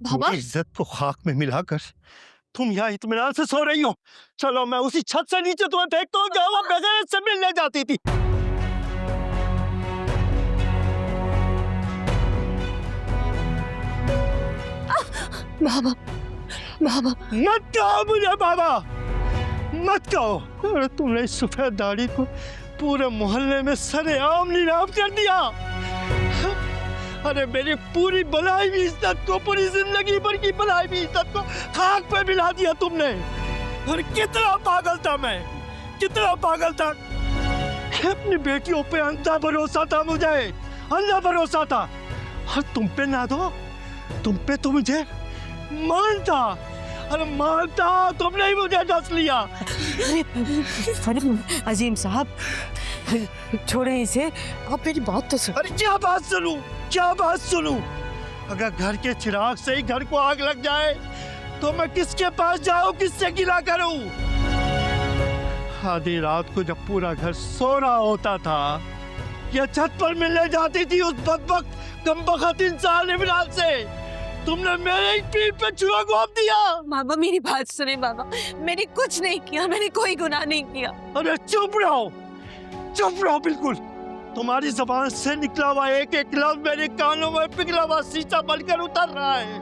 बाबा मेरी इज्जत को खाक में मिलाकर तुम यहाँ इत्मीनान से सो रही हो। चलो मैं उसी छत से नीचे तुम्हें फेंकता हूँ जहाँ वो बगैर से मिलने जाती थी। बाबा बाबा मत कहो मुझे बाबा, मत कहो। अरे तुमने इस सफेद दाढ़ी को पूरे मोहल्ले में सरेआम नीलाम कर दिया। अरे मेरी पूरी बनाई हुई इज्जत को, पूरी जिंदगी भर की बनाई हुई इज्जत को खाक पे मिला दिया तुमने। और कितना पागल था मैं, कितना पागल था। अपनी बेटियों पे अंधा भरोसा था मुझे, अंधा भरोसा था। और तुम पे ना दो, तुम पे तो मुझे मानता। अरे मानता, तुमने ही मुझे डस लिया। अरे अजीम साहब छोड़े इसे, आप मेरी बात तो सुनो। अरे क्या बात सुनूं, क्या बात सुनूं? अगर घर के चिराग से ही घर को आग लग जाए तो मैं किसके पास जाऊं, किससे गिला करूं? आधी रात को जब पूरा घर सो रहा होता था, या छत पर मिलने जाती थी उस बदबख्त कमबख्त इंसान इमरान से, तुमने मेरे ही पीठ पे छुरा घोंप दिया। बाबा मेरी बात सुने बाबा, मैंने कुछ नहीं किया, मैंने कोई गुनाह नहीं किया। अरे चुप रहो, चुप रहो बिल्कुल। तुम्हारी जबान से निकला हुआ एक एक लफ्ज मेरे कानों में पिघला हुआ शीशा बनकर उतर रहा है।